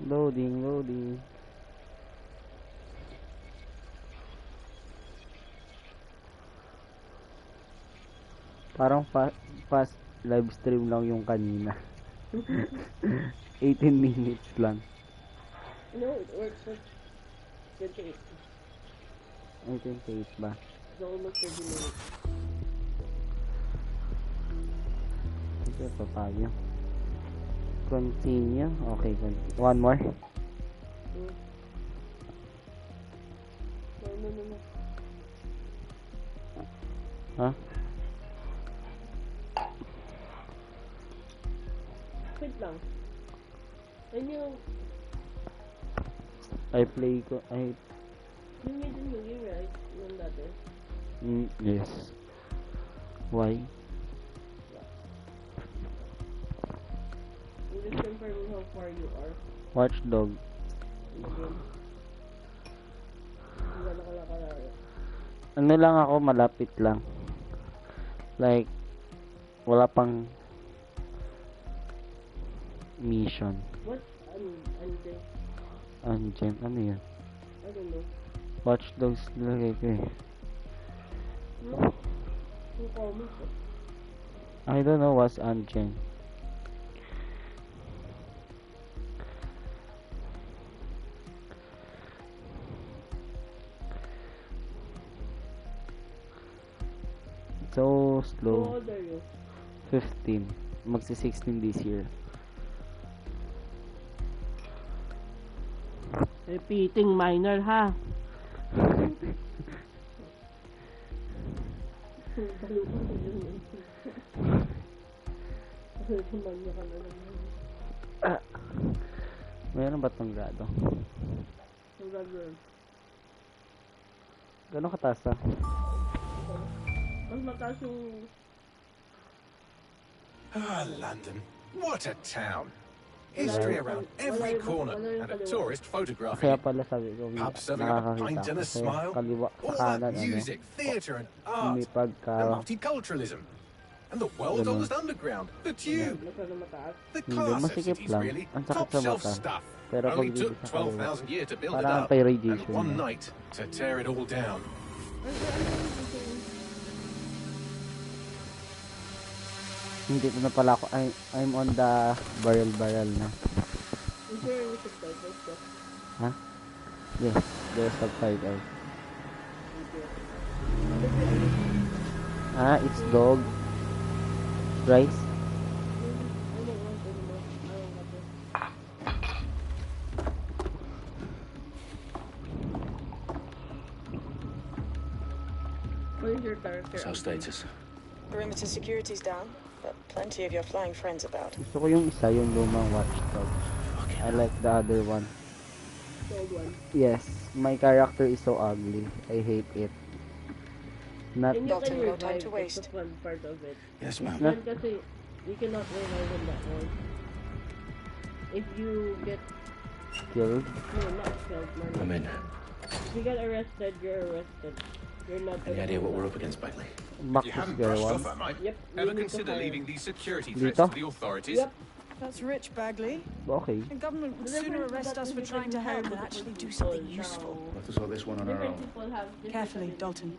Loading, loading. Parang fast live stream lang yung kanina. 18 minutes lang. No, it works for 28. Ay, 28 ba? It's almost 30 minutes. Ito pa tayo. Continue. Okay, one more. No. Huh? Wait lang. Ayun yung... I play ko. Yun yung movie, right? Yung dati. Yes. Why? You just confirm how far you are. Watchdog. Ano lang ako, malapit lang. Like, wala pang mission. What? Unjay? Unjay? Ano yan? I don't know. Watch Dogs nilagay ko eh. No? Yung comic eh. I don't know what's Unjay. So slow. How old are you? 15. Magsi-16 this year. Repeating minor ha. Mayroon ba itong grado? Gano'ng kataas ha? Mas mataas yung... Ah, London. What a town. History around every corner and a tourist photograph. Kaya pala sabi ko, Pub serving up a pint nakakakita and a kasi smile. kaliwa All sa that kanan music, theatre and art. may The pagka multiculturalism. And the world's oldest underground, the Tube. The hindi class of masikip cities, lang, really. ang sakit Top sa shelf mata. stuff. Pero pag Only dito took sa kaliwa 12,000 years to build it parang up. anti-radiation And one na. night to tear it all down. Hindi ko na pala ako, I'm on the barrel na. Is there any subtitles ka? Ha? Yes, there's subtitles. It's dog. Rice. What is your character? What's our status? Perimeter security's down, but plenty of your flying friends about. Gusto ko yung isa, yung lumang watchdog. I like the other one. The old one. Yes, my character is so ugly. I hate it. Not And you Dalton, can no revive, time to that's waste. the fun part of it. Yes, ma'am. Not- Kasi you cannot revive in that one. If you get... killed. No, not killed, man. I'm in. If you get arrested, you're arrested. You're not... Any idea what we're up against, Bagley? Back You to haven't square brushed one. off, I might. Yep. Ever you need to consider hire. leaving these security Dito? threats to the authorities? Yep. That's rich, Bagley. Okay. The government would Different- sooner arrest but us for trying to help than actually do something useful. We'll have to sort this one on our Different own. people have different Carefully, abilities. Dalton.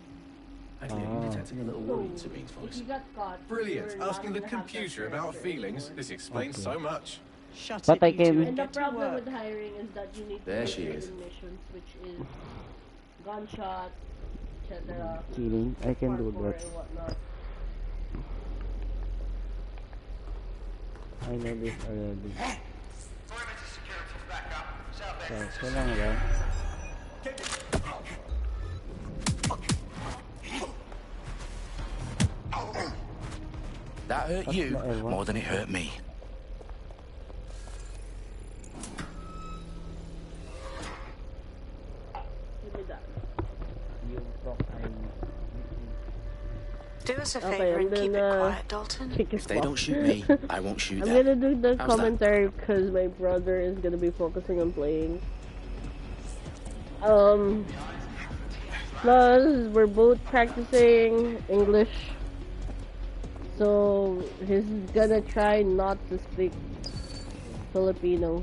Actually, are you detecting a little worry in Sabine's If voice? you got caught, Brilliant. you're not Asking the gonna have computer that about character feelings. anymore. This explains Okay. so much. Shut But it, I you two, can- and And the get to problem work. with hiring is that you need to There do she is. certain missions, which is gunshot, etc. Killing. I can do parkour that. and whatnot. I know this already. So lang ba? That hurt you more than it hurt me. Give me that. Yung talk ay... Do us a Okay, favor and and keep then, it quiet, Dalton. Kick his If they butt. don't shoot me, I won't shoot I'm them. gonna do the How's that? commentary because my brother is gonna be focusing on playing. Plus, we're both practicing English, so he's gonna try not to speak Filipino.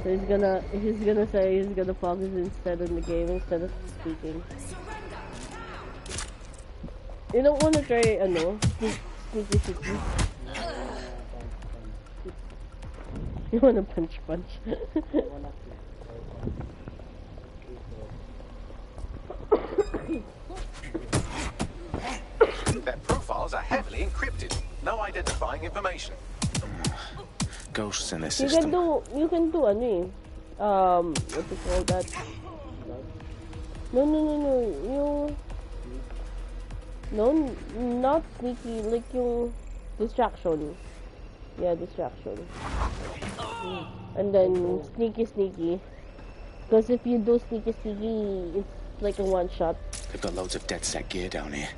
So he's gonna say he's gonna focus instead on the game instead of speaking. You don't wanna try sneaky. You wanna punch. Their profiles are heavily encrypted. No identifying information. Ghosts in the You system. can do what do you call that? No, not sneaky, like yung distraction. Yeah, distraction. And then sneaky. Because if you do sneaky, it's like a one shot. They've got loads of DedSec gear down here.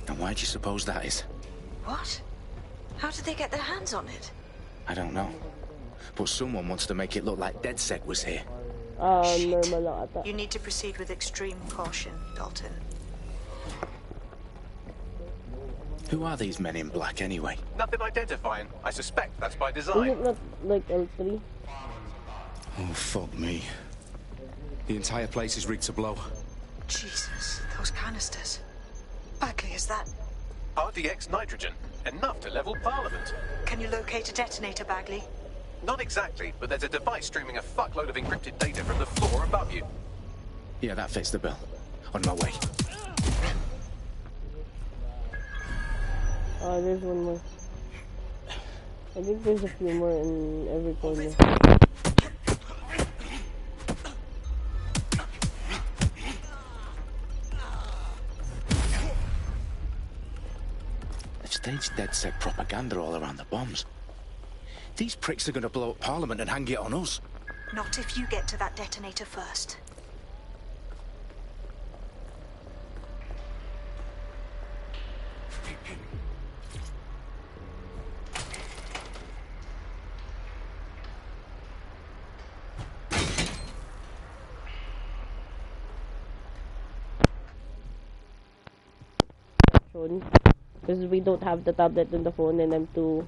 And why do you suppose that is? What? How did they get their hands on it? I don't know. But someone wants to make it look like DedSec was here. Normal lang ata. You need to proceed with extreme caution, Dalton. Who are these men in black anyway? Nothing identifying. I suspect that's by Is design. it not like L3? Oh, fuck me. The entire place is rigged to blow. Jesus, those canisters. Bagley, is that... RDX nitrogen. Enough to level Parliament. Can you locate a detonator, Bagley? Not exactly, but there's a device streaming a fuckload of encrypted data from the floor above you. Yeah, that fits the bill. On my way. Oh, there's one more. I think there's a few more in every corner. They've staged DedSec propaganda all around the bombs. These pricks are going to blow up Parliament and hang it on us. Not if you get to that detonator first. Because we don't have the tablet and the phone, and I'm too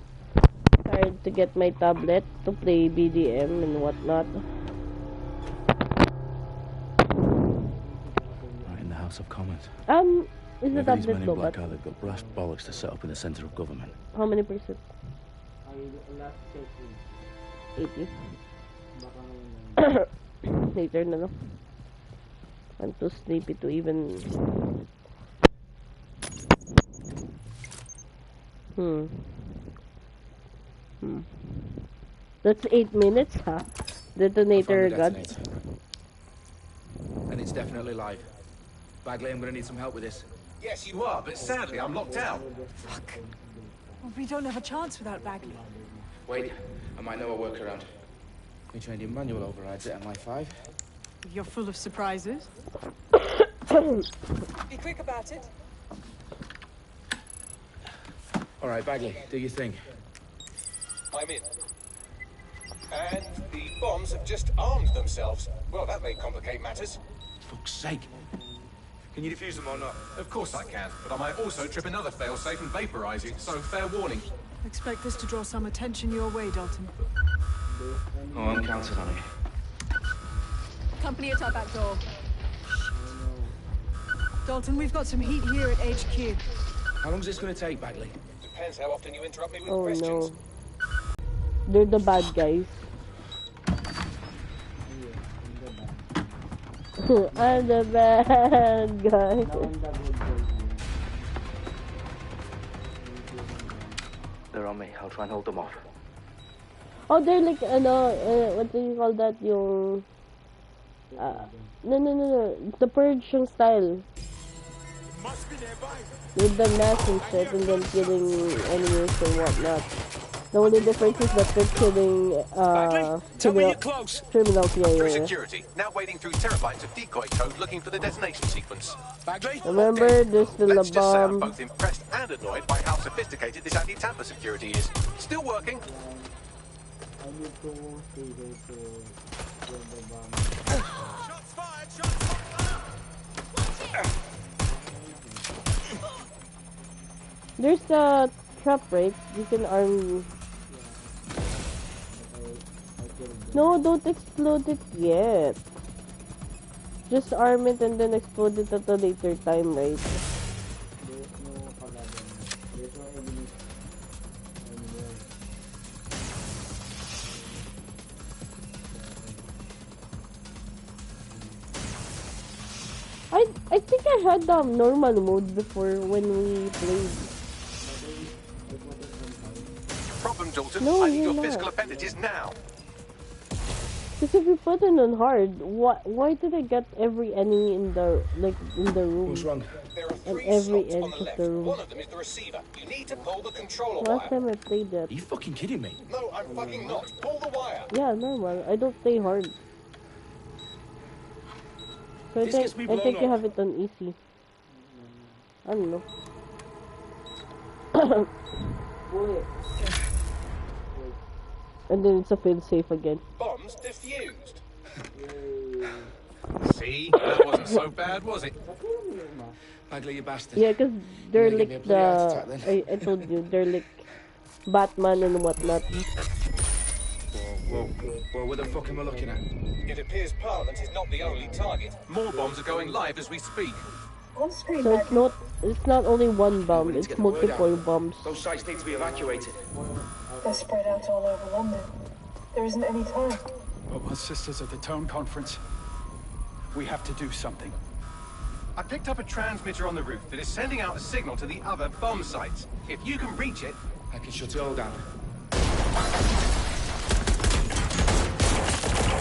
tired to get my tablet to play BDM and whatnot. Right in the House of Commons. Is the Maybe these tablet men in low? black are they've got brass bollocks to set up in the centre of government. How many percent? 80. Later na lang. I'm too sleepy to even... That's 8 minutes, huh? Detonator gun. And it's definitely live. Bagley, I'm gonna need some help with this. Yes, you are, but sadly I'm locked out. Fuck. Well, we don't have a chance without Bagley. Wait, I might know a workaround. We trained in manual overrides at MI5. You're full of surprises. Be quick about it. All right, Bagley, do your thing. I'm in. And the bombs have just armed themselves. Well, that may complicate matters. Fuck's sake. Can you defuse them or not? Of course I can, but I might also trip another failsafe and vaporize you, so fair warning. Expect this to draw some attention your way, Dalton. Oh, I'm counting on it. Company at our back door. Dalton, we've got some heat here at HQ. How long is this gonna take, Bagley? Depends how often you interrupt me with Oh questions. no. They're the bad guys. I'm the bad guy. They're on me. I'll try and hold them off. Oh, they're like, what do you call that? Yung, no. The Purge yung style. With the mask and shit, and then killing enemies and whatnot. The only difference is that they're killing, criminals. Through Yeah. security, now wading through terabytes of decoy code looking for the detonation sequence. Bagley? Remember, there's still a Let's just say I'm bomb. both impressed and annoyed by how sophisticated this anti-tamper security is. Still working. There's a trap, right? You can arm... No, don't explode it yet. Just arm it and then explode it at a later time, right? There's no kalaban. There's no enemies anymore. I think I had normal mode before when we played. Problem, Dalton. No, I need you're your not. physical appendages now. Because if you put it on hard, why did I get every enemy in the room? What's wrong? There are And 3 every slots on edge the of left. the room. One of them is the receiver. You need to pull the controller Last wire. time I played that. Are you fucking kidding me? No, I'm fucking not. Pull the wire. Yeah, normal. I don't play hard. So This gets me I blown think you up. have it on easy. I don't know. And then it's a fail safe again. Bombs defused. See? That wasn't so bad, was it? Bagley, you bastard. Yeah, because they're You're gonna like give me a bloody heart attack then. I told you, they're like Batman and whatnot. Whoa. What the fuck am I looking at? It appears Parliament is not the only target. More bombs are going live as we speak. So it's not only one bomb, need to it's get the word multiple out. bombs. Those sites need to be evacuated. They're spread out all over London. There isn't any time. But my sister's at the Tone Conference. We have to do something. I picked up a transmitter on the roof that is sending out a signal to the other bomb sites. If you can reach it... I can shut it all down.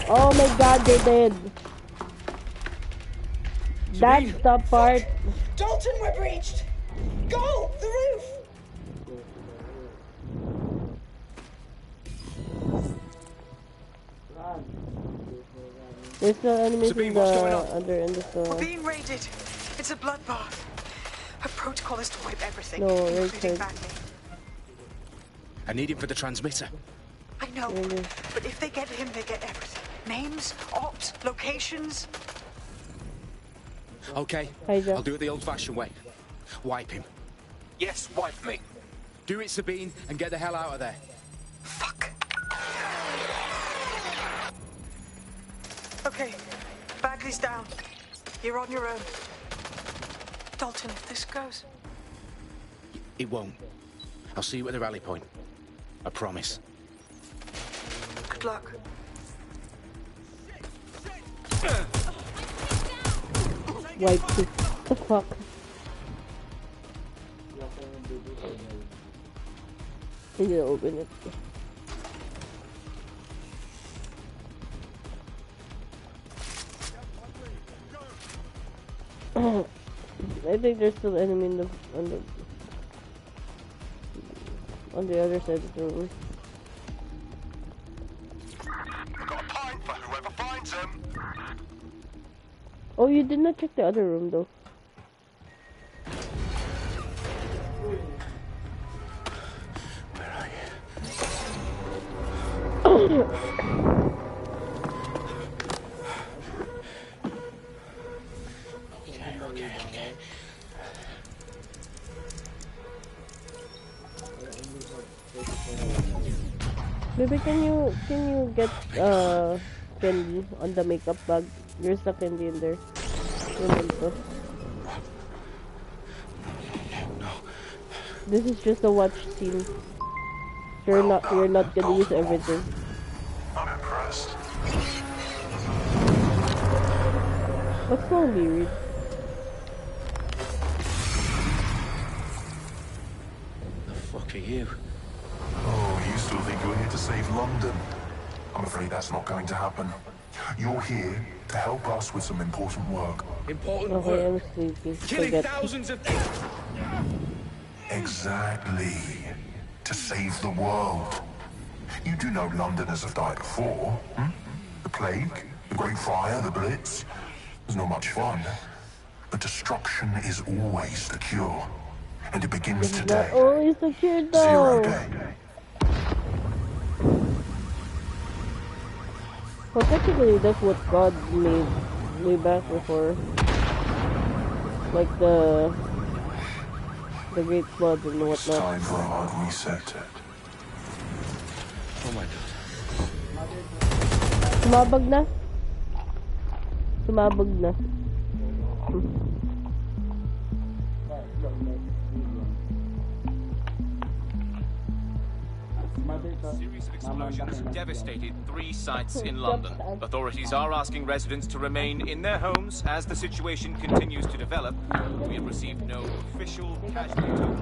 Oh my god, they did! That's the part. Dalton, we're breached! Go! The roof! There's no enemies Sabine, in what's the going on? under in the We're being raided. It's a bloodbath. Her protocol is to wipe everything, No, including Richard. Bagley. I need him for the transmitter. I know, Really? but if they get him, they get everything. Names, ops, locations. Okay, Hi, Jeff. I'll do it the old-fashioned way. Wipe him. Yes, wipe me. Do it, Sabine, and get the hell out of there. Fuck. Okay, Bagley's down. You're on your own. Dalton, if this goes... It won't. I'll see you at the rally point. I promise. Good luck. Wipe it. The fuck? I'm gonna open it. I think there's still enemy in on the other side of the room. I've got a pint for whoever finds them. Oh, you did not check the other room though. Where are you? Okay. Baby, can you get candy on the makeup bag? There's a candy in there. Remember. This is just a watch scene. You're not gonna use everything. I'm impressed. What's wrong, Reed? The fuck are you? Oh, you still think you're here to save London? I'm afraid that's not going to happen. You're here to help us with some important work. Important Okay, work. I'm sleepy. Killing Forget. thousands of... Exactly. To save the world. You do know Londoners have died before, hmm? The plague, the Great Fire, the Blitz. It's not much fun. But destruction is always the cure. And it begins Not today. always the cute Zero though. day. Well, technically, that's what God made way back before, like the Great Flood and It's whatnot. time for a hard reset. Oh my god. Sumabog na. Sumabog na. A series of explosions have devastated 3 sites in London. Authorities are asking residents to remain in their homes as the situation continues to develop. We have received no official casualty total.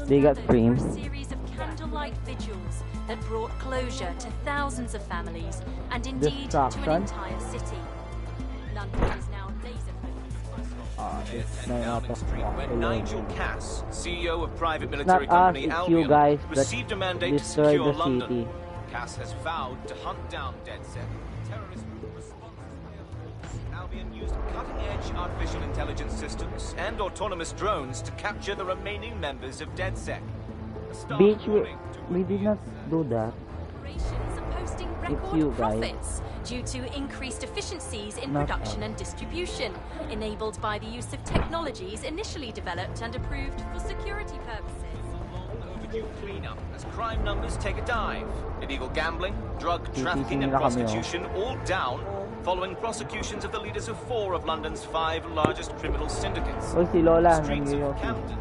They got framed. A series of candlelight vigils that brought closure to thousands of families and indeed to an entire city. London is now When Nigel Cass, CEO of private military not company us, it's Albion, you guys received a mandate to destroy secure the London. city. Cass has vowed to hunt down DedSec, terrorist group responsible for Albion used cutting-edge artificial intelligence systems and autonomous drones to capture the remaining members of DedSec. Bitch, we did not do that. posting record profits due to increased efficiencies in production and distribution, enabled by the use of technologies initially developed and approved for security purposes. Overdue cleanup as crime numbers take a dive. Illegal gambling, drug trafficking and prostitution all down following prosecutions of the leaders of 4 of London's 5 largest criminal syndicates. Oy, si Lola, Streets of nangyayos. Camden.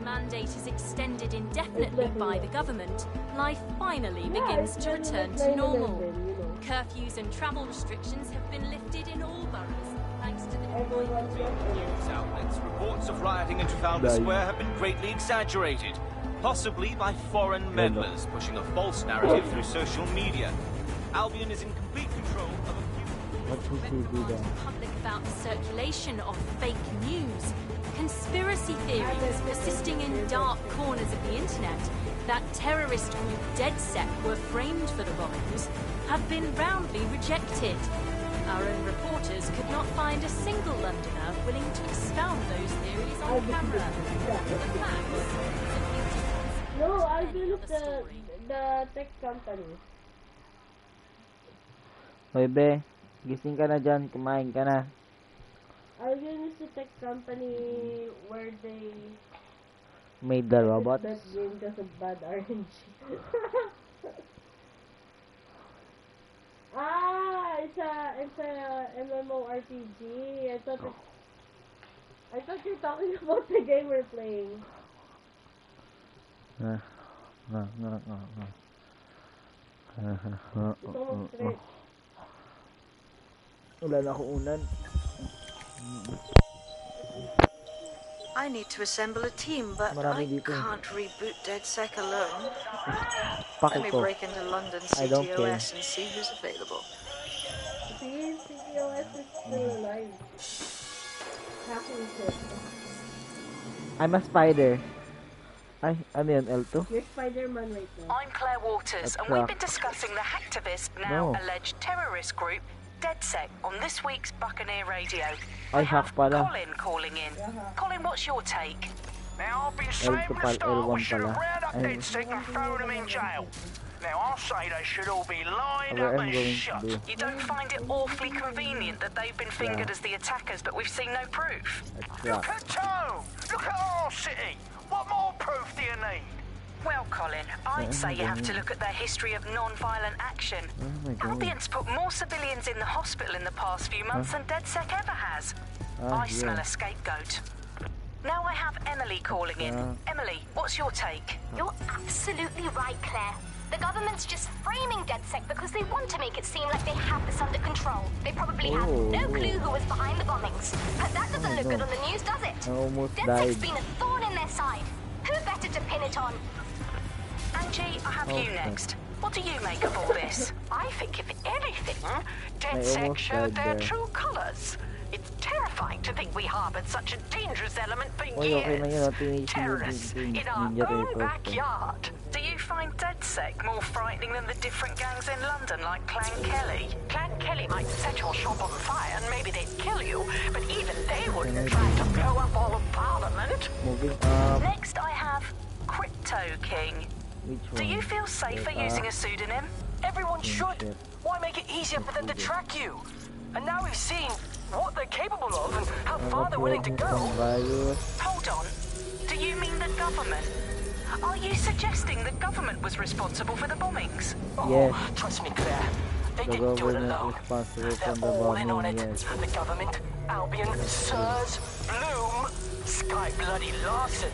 Mandate is extended indefinitely by the government, life finally begins to return to normal. Curfews and travel restrictions have been lifted in all boroughs, thanks to the deployment of News outlets, reports of rioting in Trafalgar Square have been greatly exaggerated, possibly by foreign meddlers pushing a false narrative through social media. Albion is in complete control of a few public about the circulation of fake news. Conspiracy theories persisting in dark corners of the internet that terrorist group DedSec were framed for the bombings have been roundly rejected. Our own reporters could not find a single Londoner willing to expound those theories on camera. The facts No, I built the tech company. Hoy, be. Gising ka na dyan. Kumain ka na. Albion is the tech company where they made the robots. That game because of bad RNG. It's a MMORPG. I thought you're talking about the game we're playing. It's almost straight. Wala na akong unan. I need to assemble a team, but I can't reboot DedSec alone. Let me break into London CTOS and see who's available. See, CTOS is still alive. I'm a spider. I'm an L2. You're Spider-Man right now. I'm Claire Waters, and we've been discussing the hacktivist, now alleged terrorist group, DedSec, on this week's Buccaneer Radio. I have Colin calling in. Colin, what's your take? Now, I've been saying from the start we should have rounded up DedSec and thrown them in jail. Now, I'll say they should all be lined up and shot. You don't find it awfully convenient that they've been fingered as the attackers, but we've seen no proof? Look at Toe! Look at our city! What more proof do you need? Well, Colin, I'd say you have to look at their history of non-violent action. Albion's put more civilians in the hospital in the past few months than DedSec ever has. I smell a scapegoat. Now I have Emily calling in. Emily, what's your take? You're absolutely right, Claire. The government's just framing DedSec because they want to make it seem like they have this under control. They probably have no clue who was behind the bombings. But that doesn't look good on the news, does it? DedSec's been a thorn in their side. Who better to pin it on? Angie, I have you next. What do you make of all this? I think, if anything, DedSec showed their true colours. It's terrifying to think we harboured such a dangerous element for years. Terrorists in our own backyard. Do you find DedSec more frightening than the different gangs in London, like Clan Kelly? Clan Kelly might set your shop on fire and maybe they'd kill you, but even they wouldn't try to blow up all of Parliament. Next I have Crypto King. Do you feel safer using a pseudonym? Everyone should. Why make it easier for them to track you? And now we've seen what they're capable of and how far they're willing to go. Hold on. Do you mean the government? Are you suggesting the government was responsible for the bombings? Yes. Oh, trust me, Claire. They The didn't do it government alone. responsible They're for the all in on bombing, it. yes. The government, Albion, Sirs, Bloom, Sky Bloody Larson,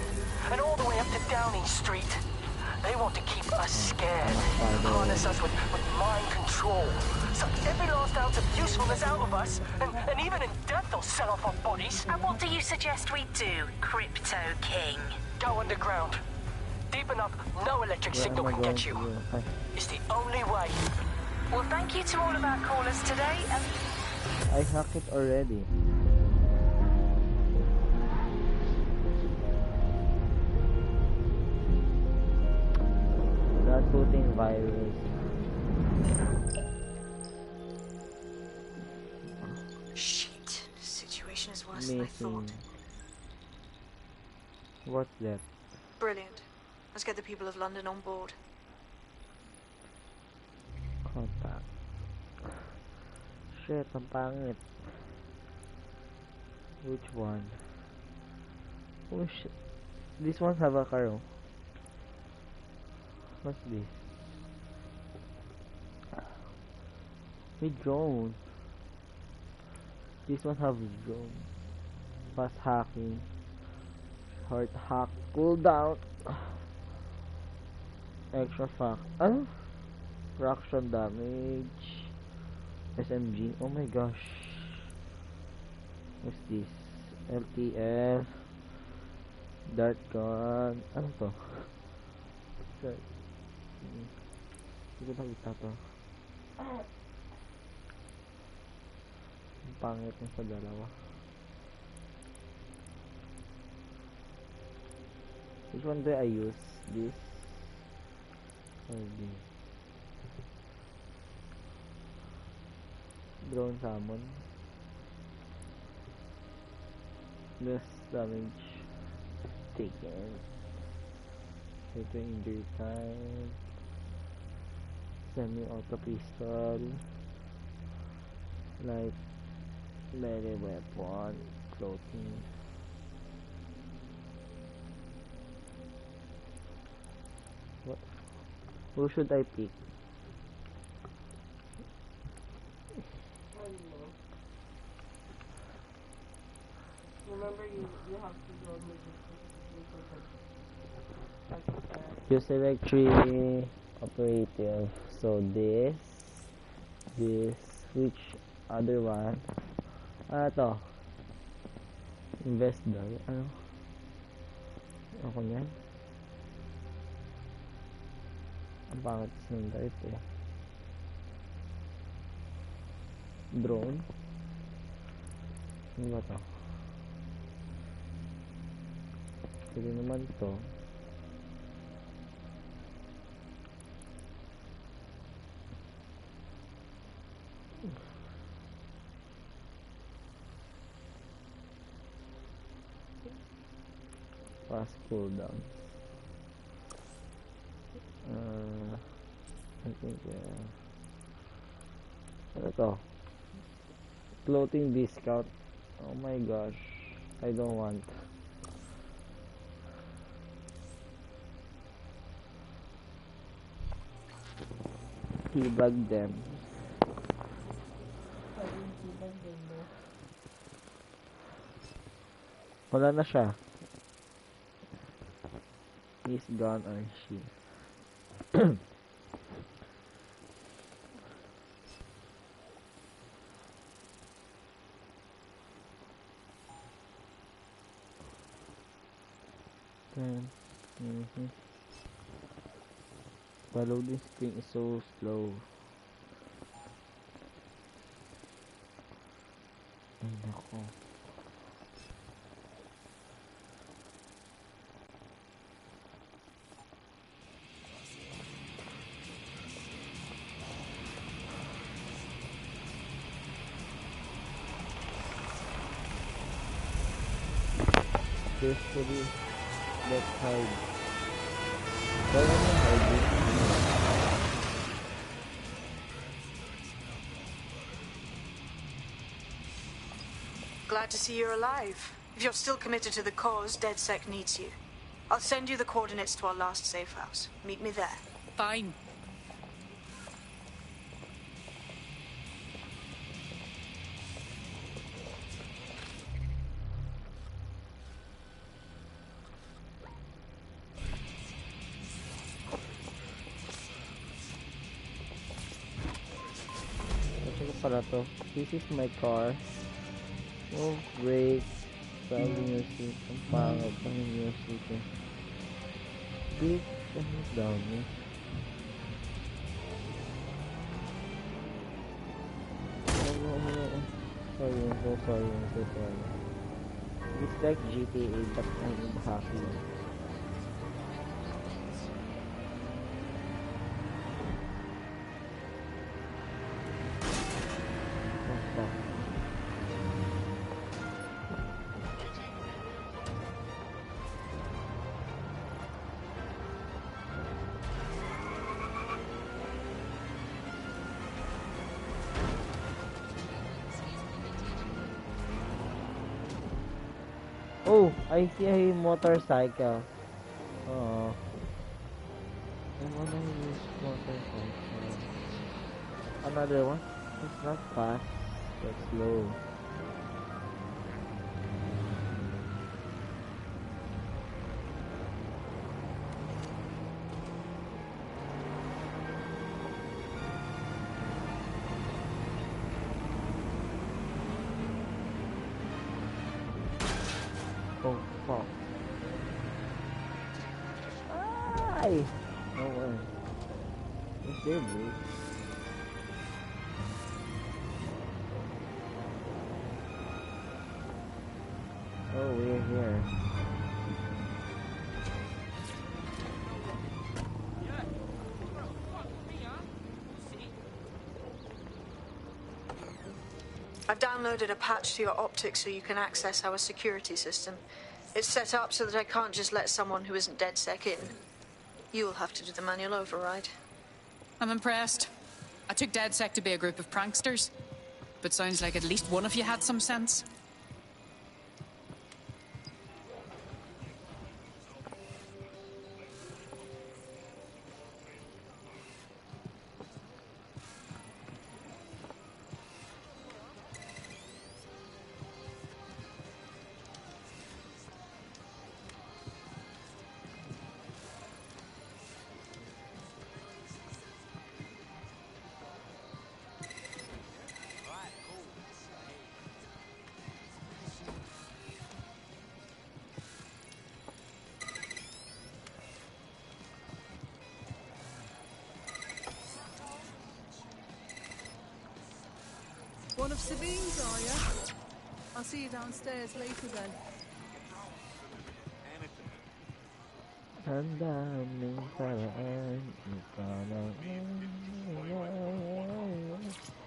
and all the way up to Downing Street. They want to keep us scared, harness us with mind control, suck every last ounce of usefulness out of us, and even in death they'll sell off our bodies. And what do you suggest we do, Crypto King? Go underground. Deep enough, no electric signal can get you. It's the only way. Well, thank you to all of our callers today, and... I hacked it already. Not putting virus. Shit. The situation is worse than I thought. What's that? Brilliant. Let's get the people of London on board. Contact. Shit, ang pangit. Which one? Oh shit. This one have a car. What's this? With drone. This one have drone. Fast hacking. Hard hack. Cooldown. Extra fact. Ano? Fraction damage. SMG. Oh my gosh. What's this? LTF. Dart gun. Ano to? Hindi ko nakita to. Ang pangit ng sa dalawa. Which one do I use? This or this? Drone summon. Less damage taken. Ito injury time. Semi-auto pistol. Light melee weapon. Floating. What? Who should I pick? Remember, you have to go You select 3 operative. So this, which other one? To. Invest daw. Ano? Ako yan? Ang pangit ng dart eh. Drone? Ano ba to? Pwede naman to. Fast cooldown. I think ano to? Floating discount. Oh my gosh, I don't want. Debug them. Wala na siya. He's gone or she. The loading screen is so slow. Ay nako. Gracefully, let's hide. Why am I hiding? Glad to see you're alive. If you're still committed to the cause, DedSec needs you. I'll send you the coordinates to our last safe house. Meet me there. Fine. This is my car. No brakes. Sabi music. Ang pangit ng music eh. Big and dami. Sorry, I'm so sorry. It's like GTA but I'm happy. Oh, I see a motorcycle. Oh, I wanna use motorcycle. Another one. It's not fast, but slow. Oh fuck. Ay! No way. Is there blue? Oh, we're here. I've downloaded a patch to your optics so you can access our security system. It's set up so that I can't just let someone who isn't DedSec in. You'll have to do the manual override. I'm impressed. I took DedSec to be a group of pranksters, but sounds like at least one of you had some sense. One of Sabine's, are you? I'll see you downstairs later then.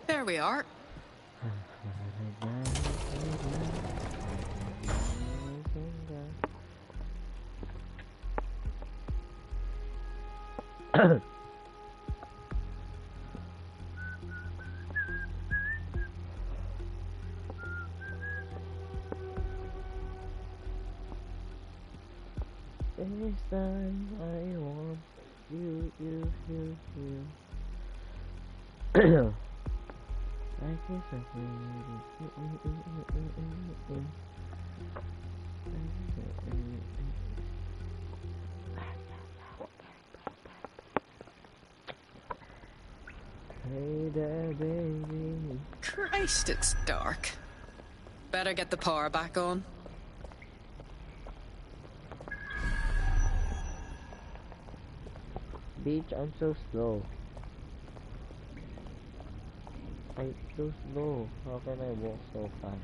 There we are. This time I want you. I guess Hey there, baby. Christ, it's dark. Better get the power back on. Bitch, I'm so slow. I'm so slow. How can I walk so fast?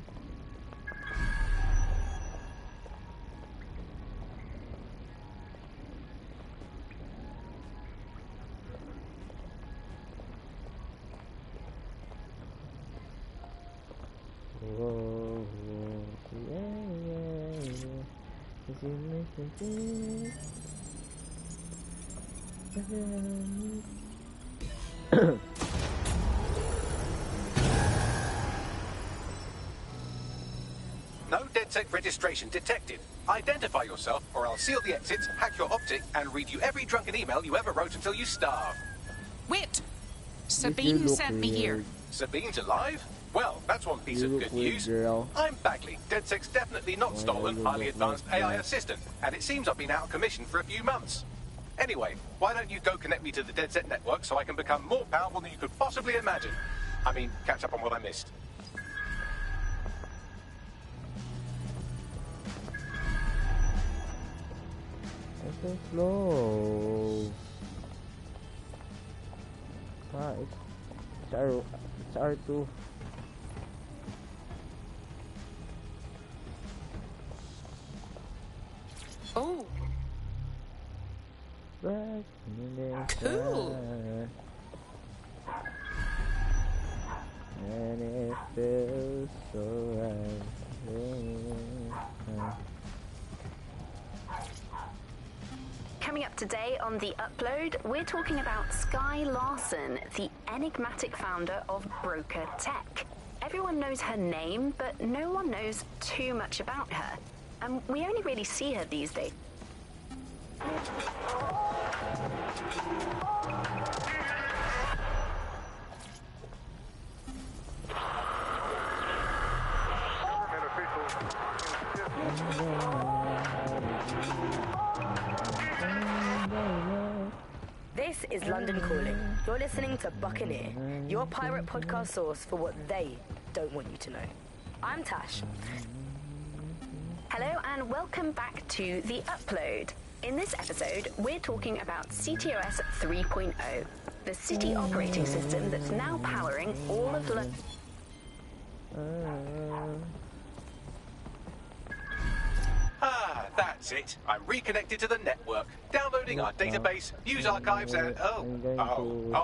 Whoa, whoa, yeah. Is it missing? No DedSec registration detected. Identify yourself, or I'll seal the exits, hack your optic, and read you every drunken email you ever wrote until you starve. Wait! Sabine sent me here. Sabine's alive? Well, that's one piece of good news. Girl. I'm Bagley, DedSec's definitely not stolen, highly advanced AI assistant, and it seems I've been out of commission for a few months. Anyway, why don't you go connect me to the DedSec network so I can become more powerful than you could possibly imagine? I mean, catch up on what I missed. It's so slow. Ah, it's R2. Oh. Cool. And it feels so right. Coming up today on The Upload, we're talking about Skye Larson, the enigmatic founder of Broker Tech. Everyone knows her name, but no one knows too much about her. And we only really see her these days. This is London Calling. You're listening to Buccaneer, your pirate podcast source for what they don't want you to know. I'm Tash. Hello and welcome back to The Upload. In this episode, we're talking about CTOS 3.0, the city operating system that's now powering all of London. Ah, that's it. I'm reconnected to the network, downloading our database, news archives, and oh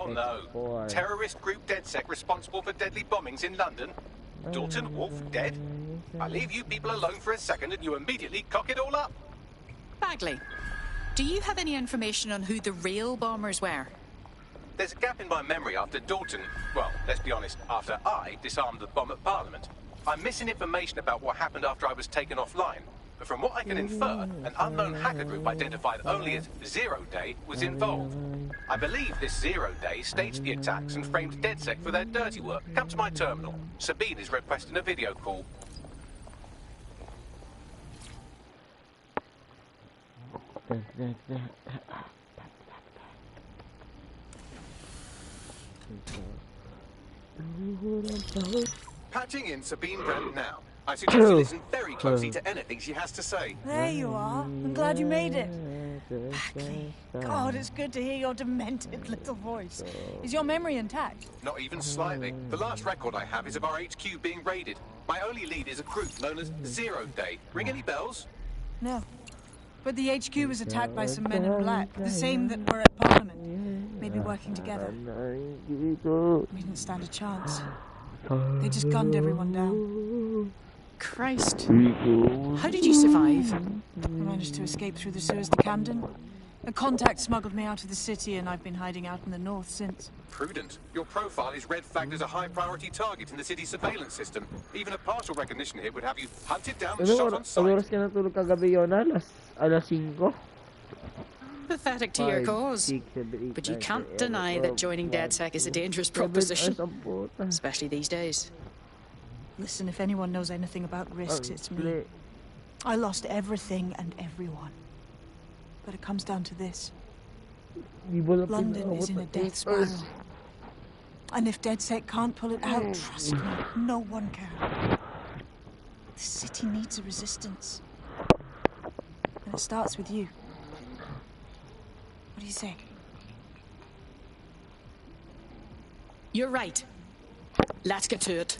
no. Terrorist group DedSec responsible for deadly bombings in London. Dalton Wolf dead? I leave you people alone for a second and you immediately cock it all up. Bagley, do you have any information on who the real bombers were? There's a gap in my memory after Dalton, well, let's be honest, after I disarmed the bomb at Parliament. I'm missing information about what happened after I was taken offline. But from what I can infer, an unknown hacker group identified only as Zero Day was involved. I believe this Zero Day staged the attacks and framed DedSec for their dirty work. Come to my terminal. Sabine is requesting a video call. Patching in Sabine Brent now. I suggest you listen very closely to anything she has to say. There you are. I'm glad you made it. Bagley. God, it's good to hear your demented little voice. Is your memory intact? Not even slightly. The last record I have is of our HQ being raided. My only lead is a group known as Zero Day. Ring any bells? No. But the HQ was attacked by some men in black, the same that were at Parliament. Maybe working together. We didn't stand a chance. They just gunned everyone down. Christ. How did you survive? I managed to escape through the sewers to Camden. A contact smuggled me out of the city and I've been hiding out in the north since. Prudent. Your profile is red flagged as a high priority target in the city's surveillance system. Even a partial recognition hit would have you hunted down and shot on sight. Oras ka natulog kagabi yun, alas 5. Pathetic to your cause. But you can't deny that joining DedSec is a dangerous proposition. Especially these days. Listen, if anyone knows anything about risks, it's me. I lost everything and everyone. But it comes down to this. London is in a death spiral. And if DedSec can't pull it out, trust me, no one can. The city needs a resistance. And it starts with you. What do you say? You're right. Let's get to it.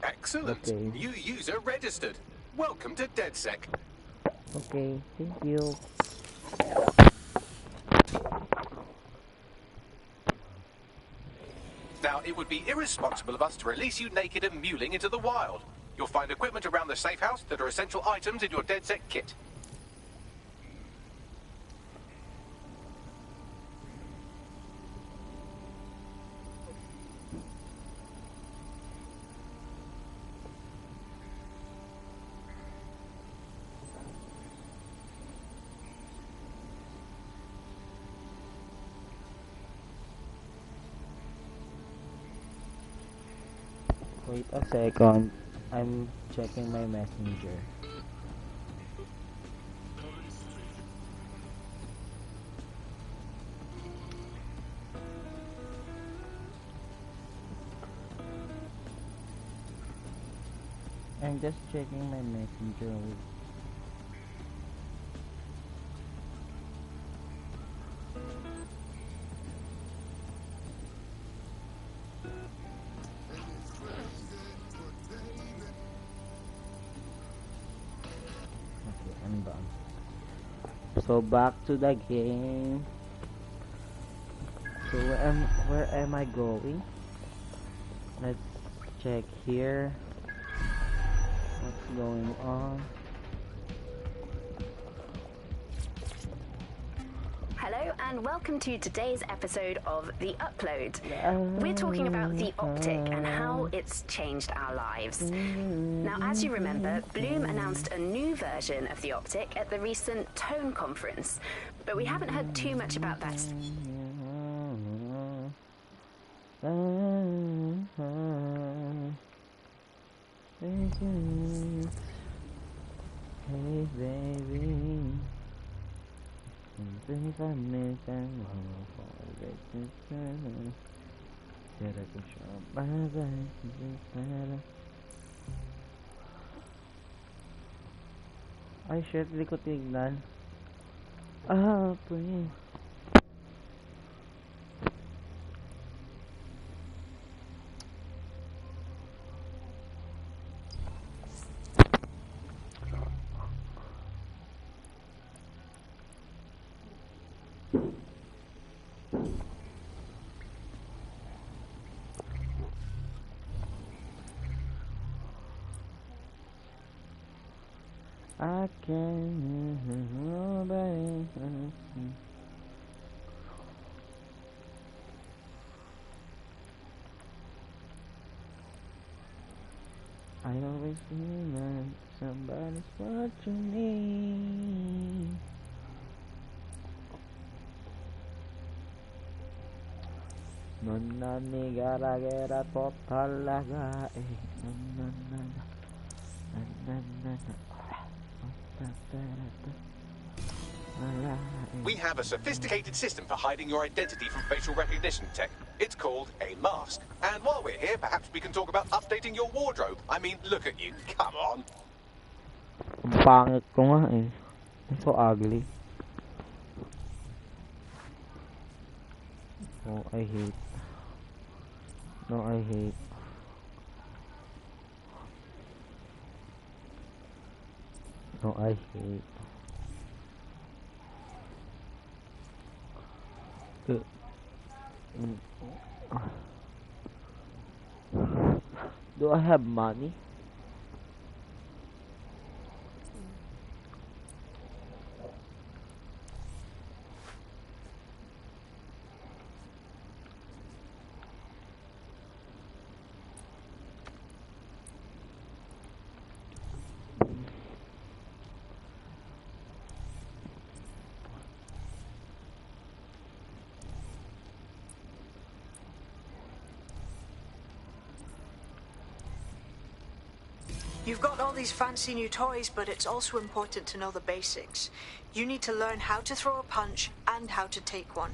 Excellent. Okay. New user registered. Welcome to DedSec. Okay, thank you. Now, it would be irresponsible of us to release you naked and mewling into the wild. You'll find equipment around the safe house that are essential items in your DedSec kit. Wait a second. I'm checking my messenger. I'm just checking my messenger. Okay, I'm done. So back to the game. So where am I going? Let's check here. What's going on? Hello and welcome to today's episode of The Upload. We're talking about the optic and how it's changed our lives. Now, as you remember, Bloom announced a new version of the optic at the recent Tone conference, but we haven't heard too much about that. Hey baby, ay shit, di ko tignan. Please. I can't nobody. I always feel like somebody's watching me. Nonna ni gara gara to talaga eh. We have a sophisticated system for hiding your identity from facial recognition tech. It's called a mask. And while we're here, perhaps we can talk about updating your wardrobe. I mean, look at you. Come on. Ang pangit ko nga eh. I'm so ugly. Oh, I hate. No, I hate. No, I hate. Do I have money? You've got all these fancy new toys, but it's also important to know the basics. You need to learn how to throw a punch and how to take one.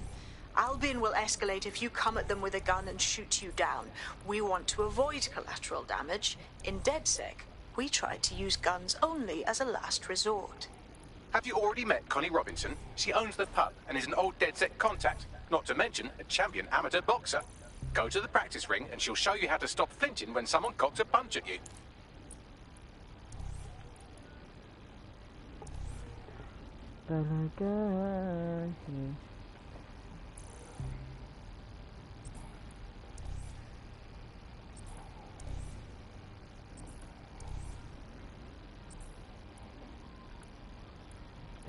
Albion will escalate if you come at them with a gun and shoot you down. We want to avoid collateral damage. In DedSec, we try to use guns only as a last resort. Have you already met Connie Robinson? She owns the pub and is an old DedSec contact, not to mention a champion amateur boxer. Go to the practice ring and she'll show you how to stop flinching when someone cocks a punch at you. I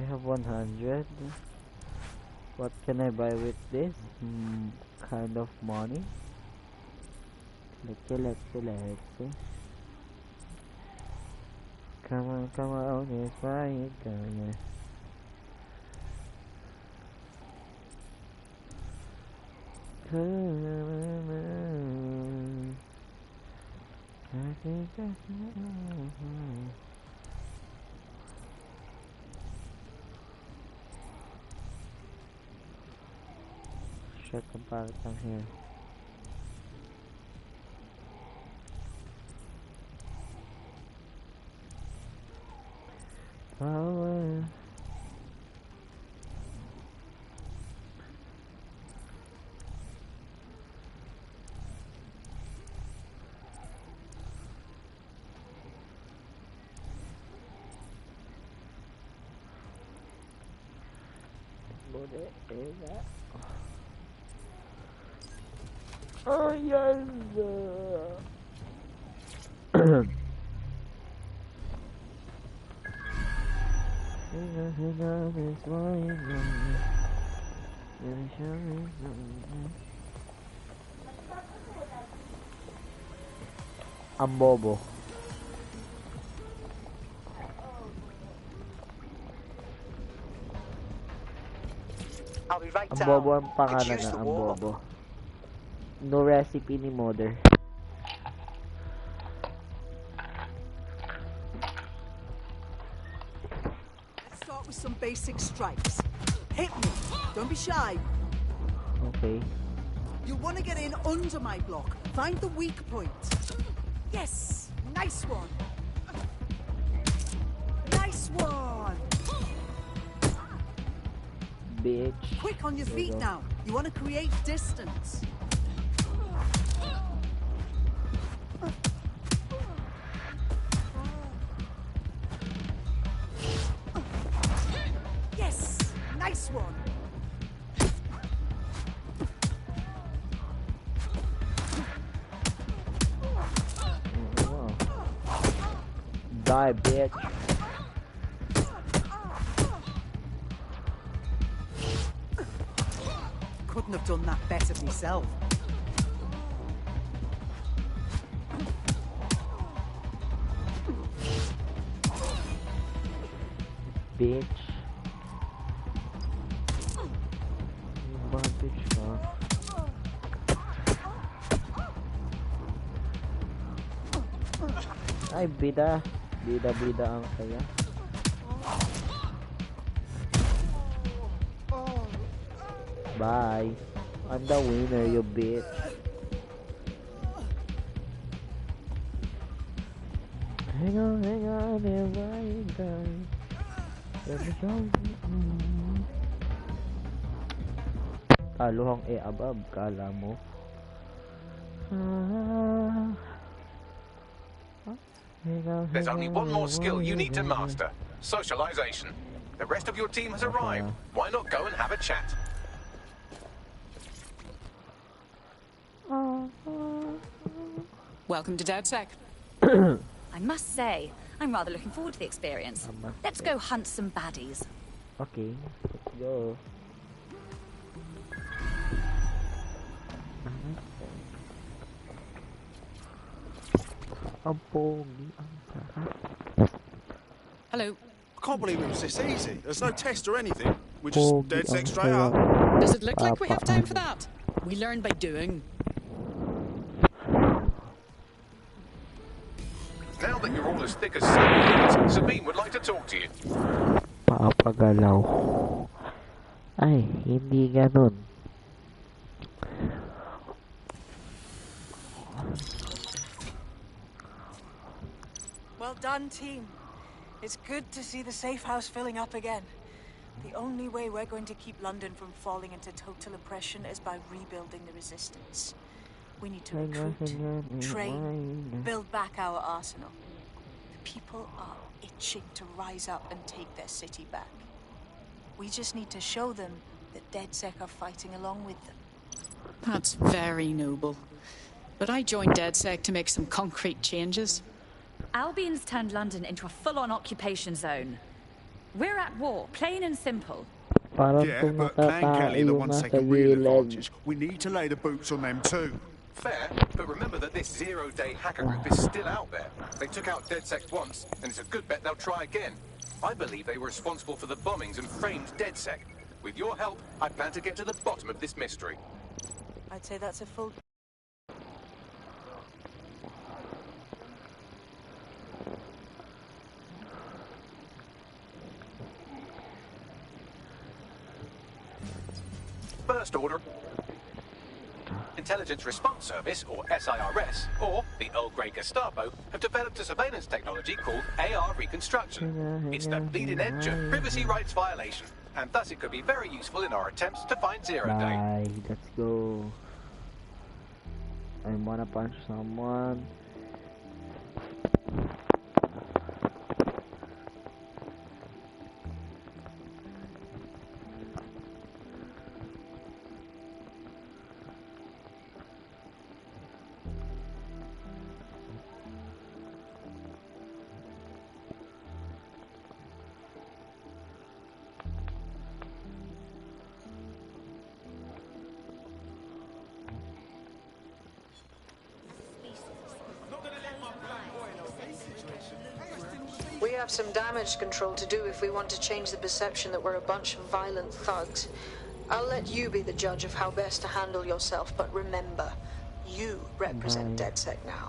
have 100. What can I buy with this kind of money? Let's see. Come on, it's right, come on. Shit, ang pangit lang here. Power. Oh yes. Ang bobo. I'll be right Ang down. bobo ang pangalan Could use na the ang warm-up. bobo. No recipe ni mother. Let's start with some basic strikes. Hit me. Don't be shy. Okay. You want to get in under my block. Find the weak point. Yes. Nice one. Nice one. Bitch. Quick on your There you feet go. now. You want to create distance. Yes. Nice one. Die, bitch. Couldn't have done that better myself. Bitch. Bad bitch ka. Ay, bida. Bida ang saya. Bye. I'm the winner, you bitch. Hang on, never die. Talo ang abab, kala mo. There's only one more skill you need to master. Socialization. The rest of your team has arrived. Why not go and have a chat? Welcome to DedSec. I must say, I'm rather looking forward to the experience. Let's go hunt some baddies. Okay, let's go. Ang pogi, ang sarap. Hello. I can't believe it was this easy. There's no test or anything. We're just DedSec straight up. Does it look like we have time for that? We learn by doing. Now that you're all as thick as sardines, Sabine would like to talk to you. Papagalaw. Ay, hindi ganun. Well done, team. It's good to see the safe house filling up again. The only way we're going to keep London from falling into total oppression is by rebuilding the resistance. We need to recruit, train, build back our arsenal. The people are itching to rise up and take their city back. We just need to show them that DedSec are fighting along with them. That's very noble. But I joined DedSec to make some concrete changes. Albion's turned London into a full-on occupation zone. We're at war, plain and simple. Yeah, but Clan Kelly are the ones taking real advantage. We need to lay the boots on them too. Fair, but remember that this zero-day hacker group is still out there. They took out DedSec once, and it's a good bet they'll try again. I believe they were responsible for the bombings and framed DedSec. With your help, I plan to get to the bottom of this mystery. I'd say that's a full... First Order Intelligence Response Service, or SIRS, or the Earl Grey Gestapo, have developed a surveillance technology called AR reconstruction. It's the bleeding edge of privacy rights violation, and thus it could be very useful in our attempts to find Zero Day. Bye, let's go. I wanna punch someone. We have some damage control to do if we want to change the perception that we're a bunch of violent thugs. I'll let you be the judge of how best to handle yourself, but remember, you represent DedSec now.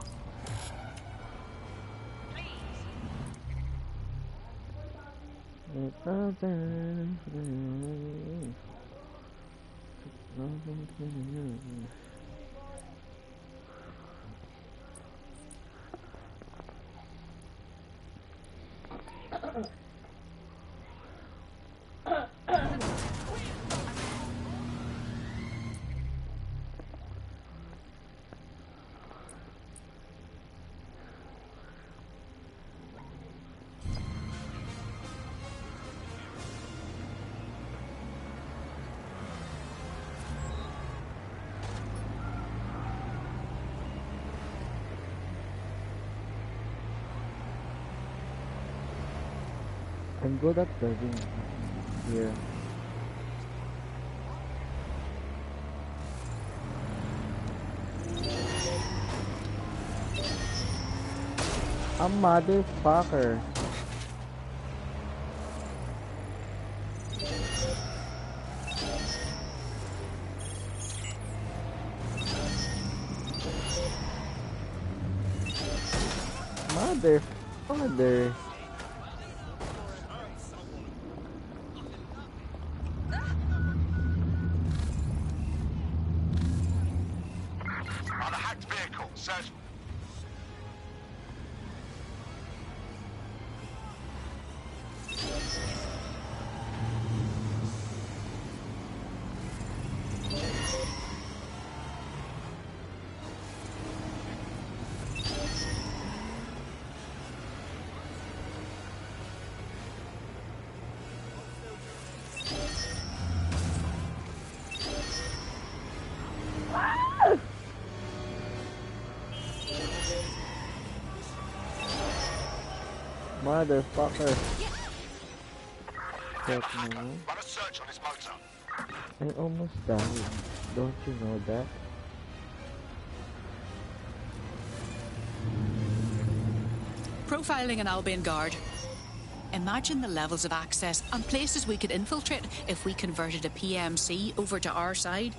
I'm good at serving here. A motherfucker. Motherfucker. Motherfucker. Fuck no. Run a search on his motor. I almost died. Don't you know that? Profiling an Albion guard. Imagine the levels of access and places we could infiltrate if we converted a PMC over to our side.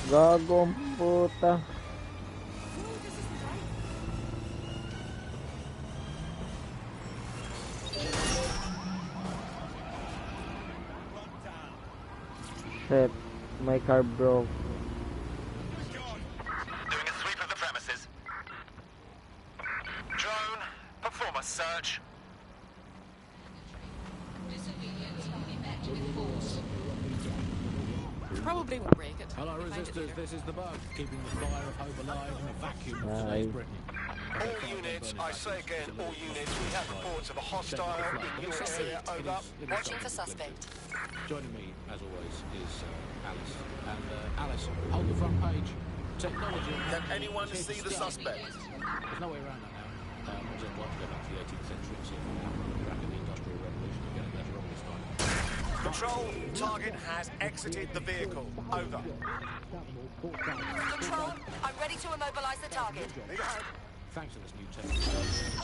Gagong puta. Shit, my car broke. Doing a sweep of the premises. Drone, perform a search. Probably won't break it. Hello, resistors. This is the bug, keeping the fire of hope alive in a vacuum of today's Britain. All units, I say again, all units, we have reports of a hostile in your area, over. Watching for suspect. Joining me, as always, is Alice. And Alice, hold the front page. Technology. Can anyone see the suspect? There's no way around that now. We'll just watch go back to the 18th century and see if we can crack in the Industrial Revolution and get it better on this time. Control, target has exited the vehicle. Over. Control, I'm ready to immobilize the target. Thanks for this new tech.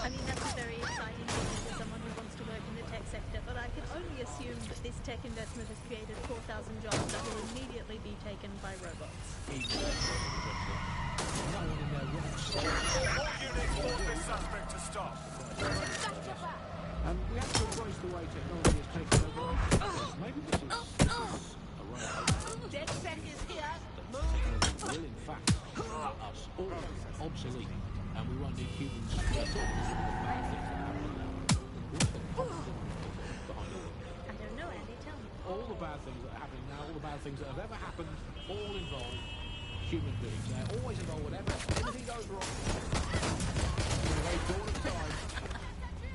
I mean, that's a very exciting thing for someone who wants to work in the tech sector, but I can only assume that this tech investment has created 4,000 jobs that will immediately be taken by robots. All units, force this suspect to stop. And we have to embrace the way technology is taking over. Maybe this is a right DedSec is here. technology will in fact make us all obsolete, and we won't need humans to talk to us about the bad things that happen now. What's the confidence behind it? I don't know, Andy, tell me. All the bad things that are happening now, all the bad things that have ever happened, all involve human beings. They always involve whenever anything goes wrong. In the very dawn of time.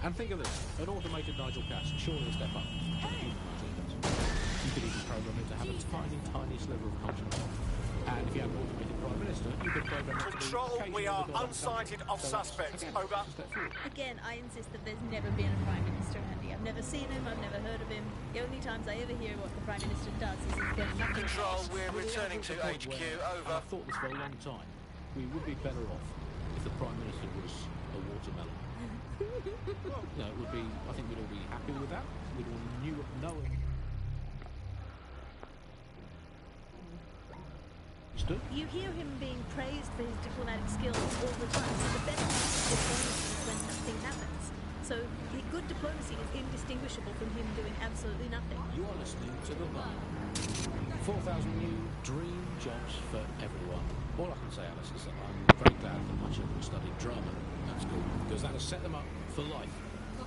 And think of this, an automated Nigel Cass, surely a step up from a human Nigel Cass. You could even program it to have a tiny, tiny sliver of conscience. And if you have an automated Prime Minister, you could program it to be Control, we are unsighted of suspects. Over. Again, I insist that there's never been a Prime Minister, Andy. I've never seen him, I've never heard of him. The only times I ever hear what the Prime Minister does is he's done nothing. Control, we're returning to HQ. Over. I've thought this for a long time. We would be better off if the Prime Minister was a watermelon. No, it would be, I think we'd all be happy with that. We'd all know him. You hear him being praised for his diplomatic skills all the time. So the best diplomacy is when nothing happens. So the good diplomacy is indistinguishable from him doing absolutely nothing. You are listening to the Line. 4,000 new dream jobs for everyone. All I can say, Alice, is that I'm very glad that my children studied drama at school, because that has set them up for life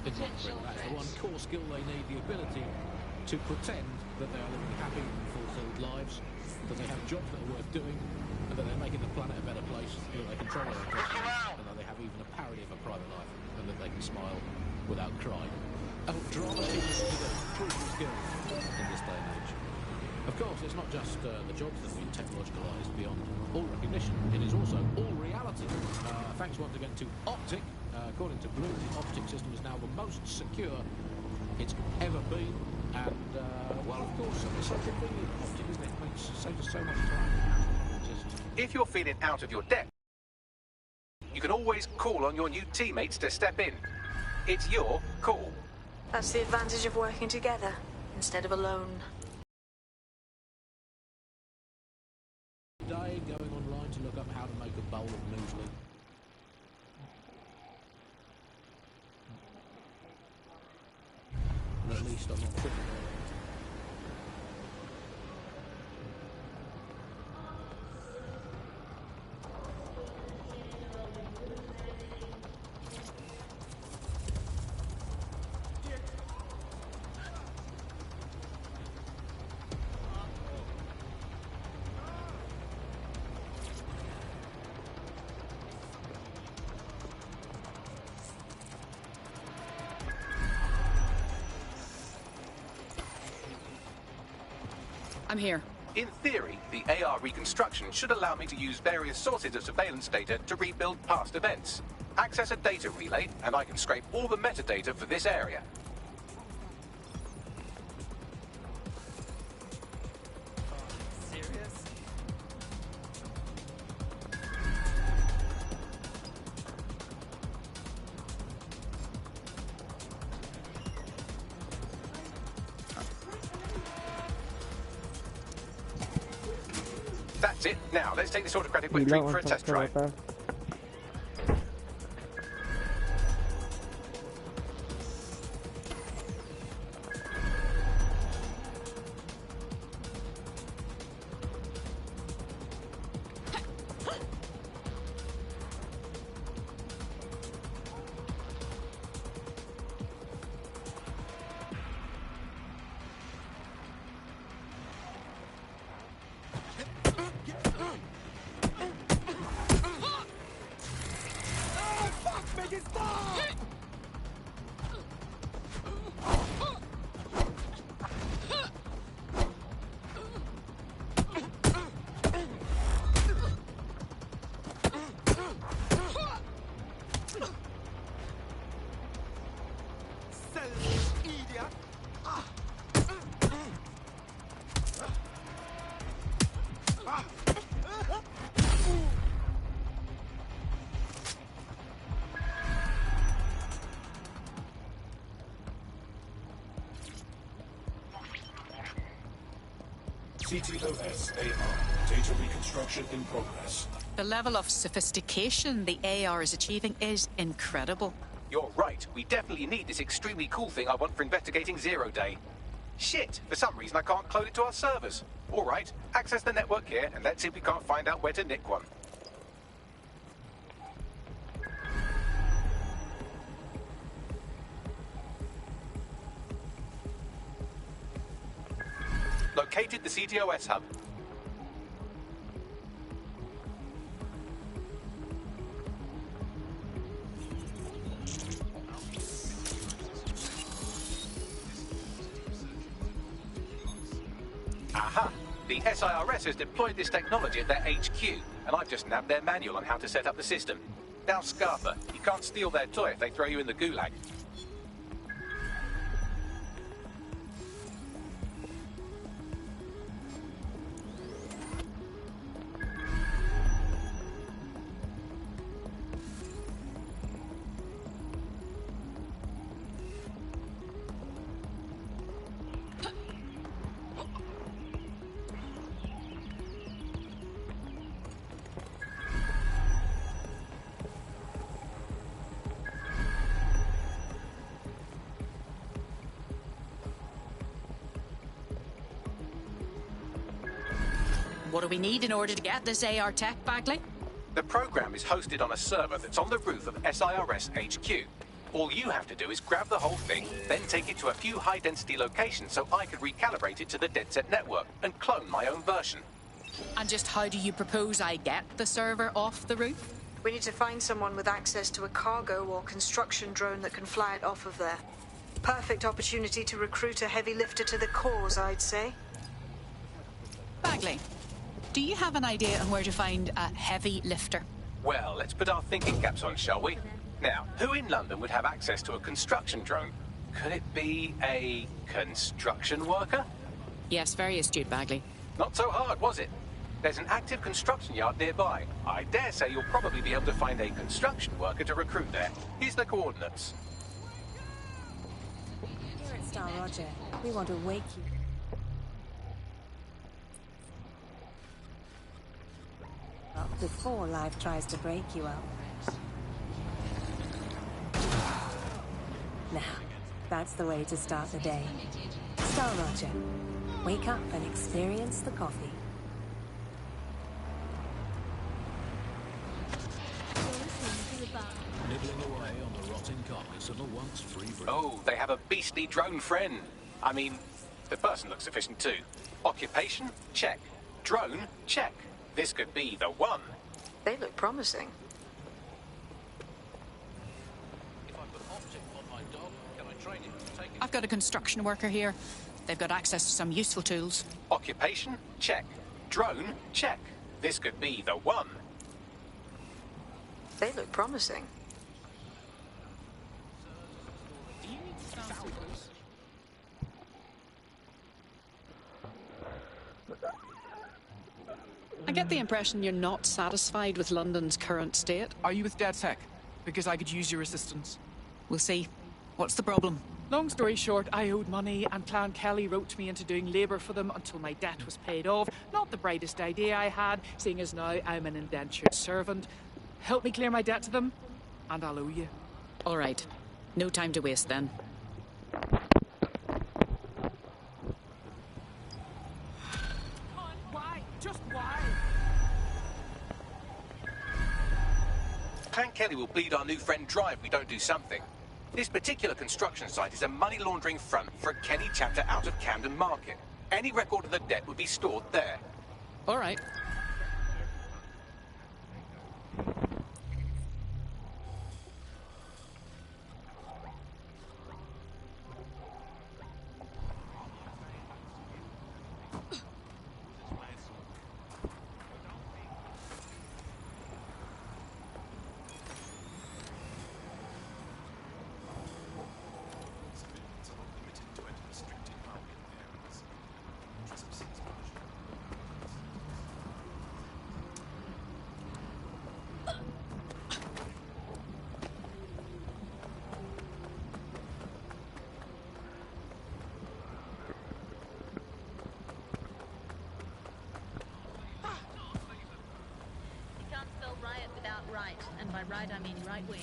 in Britain. That is the one core skill they need, the ability to pretend that they are living happy and fulfilled lives, that they have jobs that are worth doing, and that they're making the planet a better place, that they control their own destiny, and that they have even a parody of a private life, and that they can smile without crying. Oh, drama teachers is a crucial skill in this day and age. Of course, it's not just the jobs that have been technologicalised beyond all recognition, it is also all reality. Thanks once again to Optic. According to Blue, the Optic system is now the most secure it's ever been. And, well, of course, it's so convenient. Optic, isn't it? Saves us so much time. If you're feeling out of your depth, you can always call on your new teammates to step in. It's your call. That's the advantage of working together instead of alone. Today, going online to look up how to make a bowl of muesli. And at least I'm not tripping on it. I'm here. In theory, the AR reconstruction should allow me to use various sources of surveillance data to rebuild past events. Access a data relay, and I can scrape all the metadata for this area. Serious? That's it. Now, let's take this autocratic whip dream for a test drive. CTOS AR. Data reconstruction in progress. The level of sophistication the AR is achieving is incredible. You're right. We definitely need this extremely cool thing I want for investigating Zero Day. Shit! For some reason I can't clone it to our servers. All right, access the network here, and let's see if we can't find out where to nick one. Located the CTOS hub. Aha! The SIRS has deployed this technology at their HQ, and I've just nabbed their manual on how to set up the system. Now, Scarper, you can't steal their toy if they throw you in the gulag. What do we need in order to get this AR tech, Bagley? The program is hosted on a server that's on the roof of SIRS HQ. All you have to do is grab the whole thing, then take it to a few high-density locations so I can recalibrate it to the DedSec network and clone my own version. And just how do you propose I get the server off the roof? We need to find someone with access to a cargo or construction drone that can fly it off of there. Perfect opportunity to recruit a heavy lifter to the cause, I'd say. Bagley, do you have an idea on where to find a heavy lifter? Well, let's put our thinking caps on, shall we? Now, who in London would have access to a construction drone? Could it be a construction worker? Yes, very astute, Bagley. Not so hard, was it? There's an active construction yard nearby. I dare say you'll probably be able to find a construction worker to recruit there. Here's the coordinates. Here at Star Roger, we want to wake you. Up before life tries to break you up. Now, that's the way to start the day. Star Roger, wake up and experience the coffee. Nibbling away on the rotting carcass of a once free breed. Oh, they have a beastly drone friend. I mean, the person looks efficient too. Occupation? Check. Drone? Check. This could be the one. They look promising. If I put optic on my dog, can I train it to take it? I've got a construction worker here. They've got access to some useful tools. Occupation? Check. Drone? Check. This could be the one. They look promising. I get the impression you're not satisfied with London's current state. Are you with DedSec? Because I could use your assistance. We'll see. What's the problem? Long story short, I owed money and Clan Kelly roped me into doing labour for them until my debt was paid off. Not the brightest idea I had, seeing as now I'm an indentured servant. Help me clear my debt to them, and I'll owe you. All right. No time to waste then. Why? Just why? Clan Kelly will bleed our new friend dry if we don't do something. This particular construction site is a money laundering front for a Kelly chapter out of Camden Market. Any record of the debt would be stored there. All right. Right, and by right I mean right wing.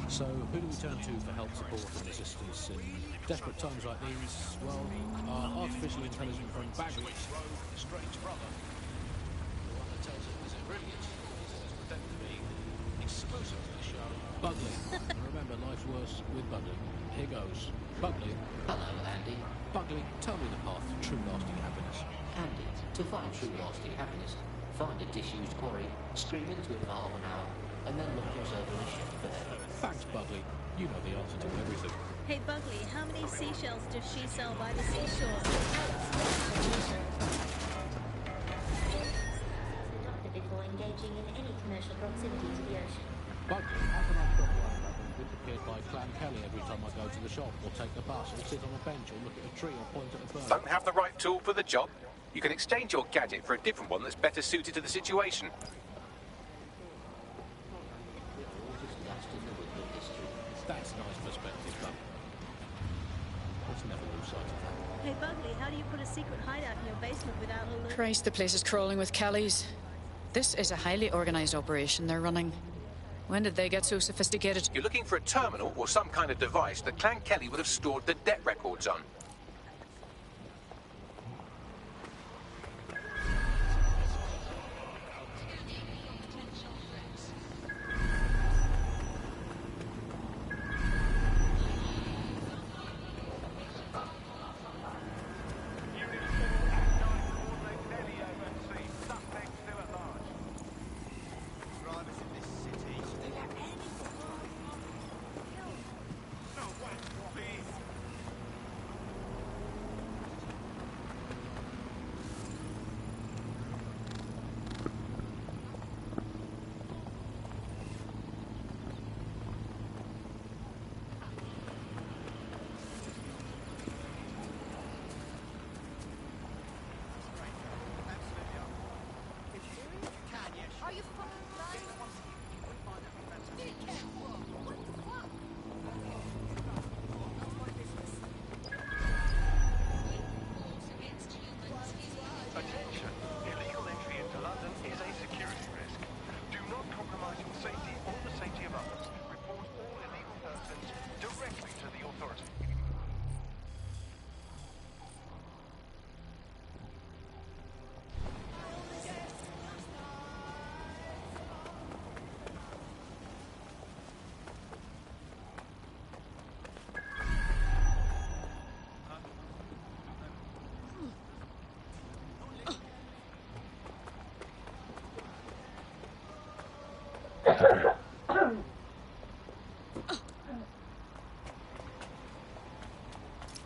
So, who do we turn to for help, support and assistance in desperate times like these? Well, our artificially intelligent friend Bagley, strange brother, the one that tells us is it really is, as pretending to be exclusive to the show. Bugley. Remember, life's worse with Bugley. Here goes. Bugley. Hello, Andy. Bugley, tell me the path to true lasting happiness. Andy, to find true lasting happiness, find a disused quarry, scream into it for half an hour, and then lock yourself in a ship for heaven. Thanks, Bugley. You know the answer to everything. Hey, Bugley, how many seashells does she sell by the seashore? Before engaging in any commercial proximity to the ocean. Bugley, how can I stop worrying about being disappeared by Clan Kelly every time I go to the shop, or take the bus, or sit on a bench, or look at a tree, or point at a bird? Don't have the right tool for the job? You can exchange your gadget for a different one that's better suited to the situation. That's nice perspective, but let's never lose sight of that. Hey, Bugley, how do you put a secret hideout in your basement without a look? Christ, the place is crawling with Kellys. This is a highly organised operation they're running. When did they get so sophisticated? You're looking for a terminal or some kind of device that Clan Kelly would have stored the debt records on.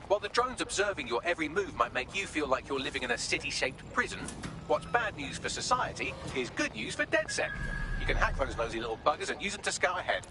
While the drones observing your every move might make you feel like you're living in a city-shaped prison, what's bad news for society is good news for DedSec. You can hack those nosy little buggers and use them to scout ahead.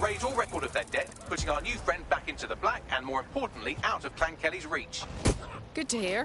Raise all record of their debt, putting our new friend back into the black and, more importantly, out of Clan Kelly's reach. Good to hear.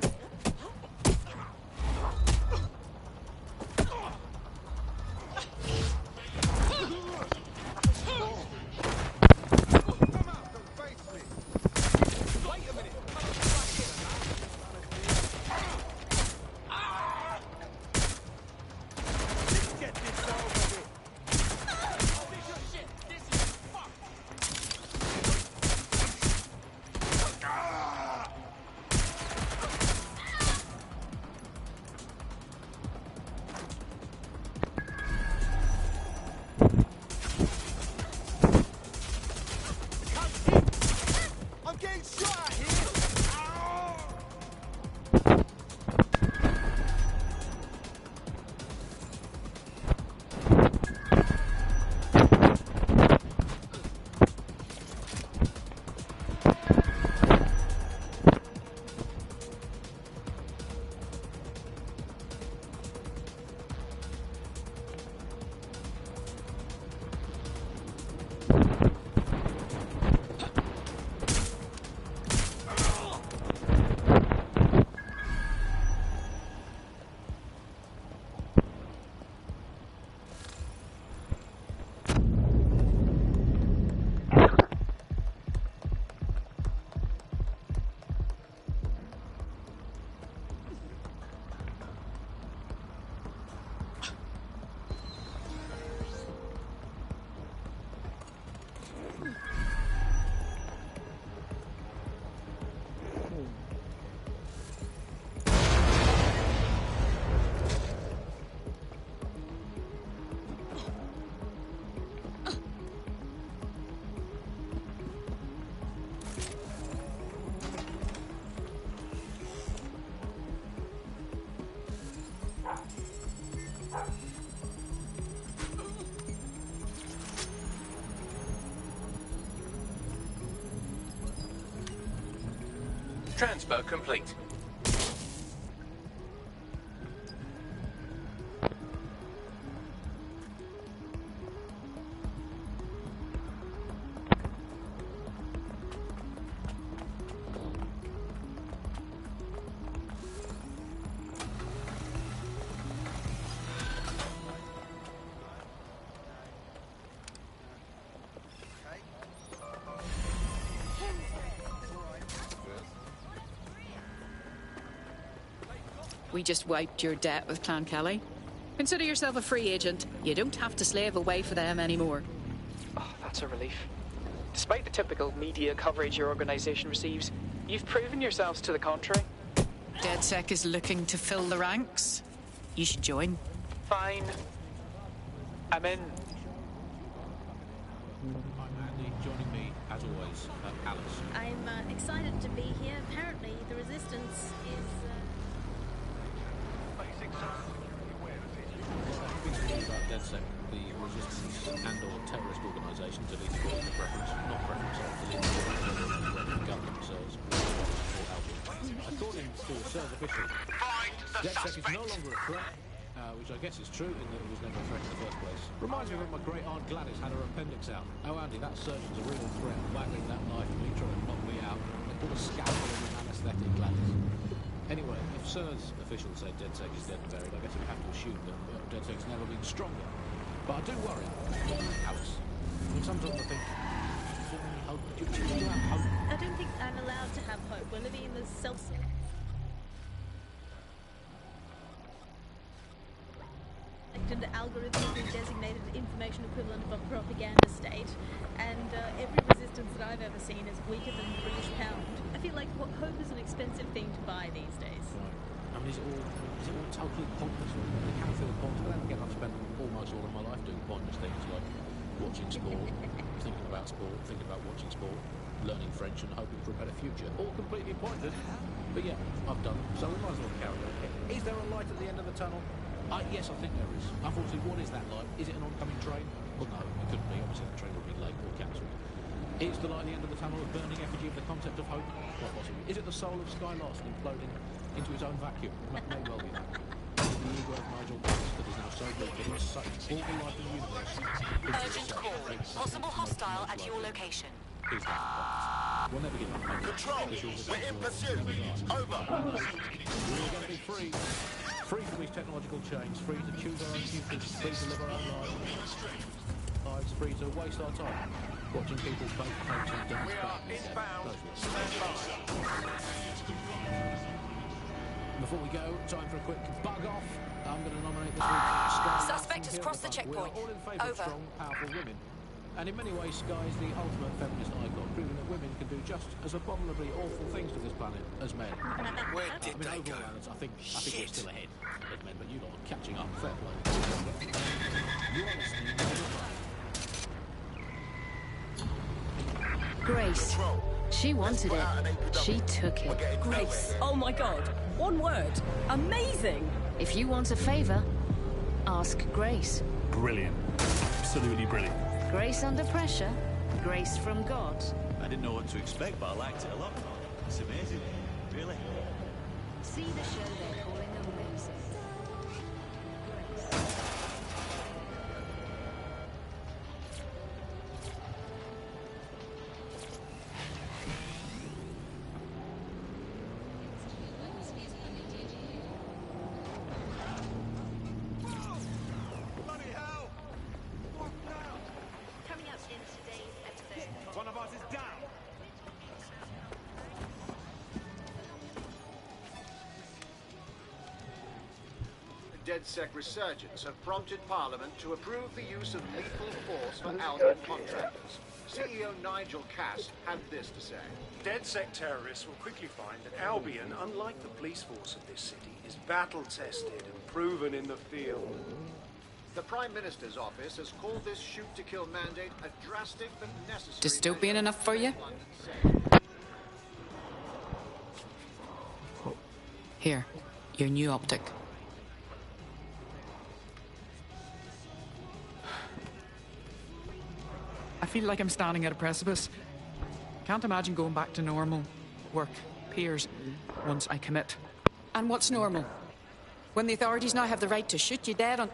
Transfer complete. We just wiped your debt with Clan Kelly. Consider yourself a free agent. You don't have to slave away for them anymore. Oh, that's a relief. Despite the typical media coverage your organisation receives, you've proven yourselves to the contrary. DedSec is looking to fill the ranks. You should join. Fine. I'm in. I'm Andy. Joining me, as always, Alice. I'm excited to be here. Apparently, the Resistance is... About DedSec, the resistance and/or terrorist organisations are leading to preference, not preference of the leading government themselves. According to a CERS official, DedSec is no longer a threat, which I guess is true in that it was never a threat in the first place. Reminds me when my great aunt Gladys had her appendix out. Oh, Andy, that surgeon's a real threat. Waggling that knife at me, trying to knock me out. They put a scalpel in an anaesthetic, Gladys. Anyway, if CERS officials say DedSec is dead and buried, I guess we have to assume that DedSec's never been stronger. But I do worry, Alice. I mean, sometimes I think, hope? Do you have hope? I don't think I'm allowed to have hope. We're living in this self-selected algorithmically designated information equivalent of a propaganda state, and every resistance that I've ever seen is weaker than the British pound. I feel like hope is an expensive thing to buy these days. Right. I mean, is it all totally pointless? It can feel pointless, but then again, I've spent almost all of my life doing pointless things like watching sport, thinking about sport, thinking about watching sport, learning French and hoping for a better future. All completely pointless. But yeah, I've done, so we might as well carry on. Is there a light at the end of the tunnel? Yes, I think there is. Unfortunately, what is that light? Is it an oncoming train? Well, no, it couldn't be. Obviously, the train would be late or cancelled. Is the light at the end of the tunnel a burning effigy of the concept of hope? Quite possibly. Is it the soul of Sky Larson imploding into its own vacuum? May well be that. Is it the ego of Nigel Davis that is now so big that it sucks all the life in the universe? Urgent call. Possible hostile at your location. Is that? We'll never give up. Control, we're in pursuit. Over. We're going to be free. Free from these technological chains, free to choose our own futures, free to live our own lives, free to waste our time watching people bake cakes and dance. We are inbound. Stand by. Before we go, time for a quick bug off. I'm going to nominate this week's Sky. Suspect has crossed the checkpoint. We are all in favour of strong, powerful women. And in many ways, Sky is the ultimate feminist icon, proving that women can do just as abominably awful things to this planet as men. Where did they go? I think we're still ahead as men, but you lot are catching up. Fair play. You are listening to the Grace. Control. She wanted it. She took it. Grace, oh my god. One word. Amazing. If you want a favor, ask Grace. Brilliant. Absolutely brilliant. Grace under pressure. Grace from God. I didn't know what to expect, but I liked it a lot. It's amazing. Really. See the show they're calling Amazing. Coming up in today's episode. One of us is down. DedSec resurgence have prompted Parliament to approve the use of lethal force for Albion contractors. CEO Nigel Cass had this to say. DedSec terrorists will quickly find that Albion, unlike the police force of this city, is battle-tested and proven in the field. The Prime Minister's office has called this shoot-to-kill mandate a drastic but necessary... Dystopian enough for you? Here, your new optic. I feel like I'm standing at a precipice. Can't imagine going back to normal. Work, peers, once I commit. And what's normal? When the authorities now have the right to shoot you dead on...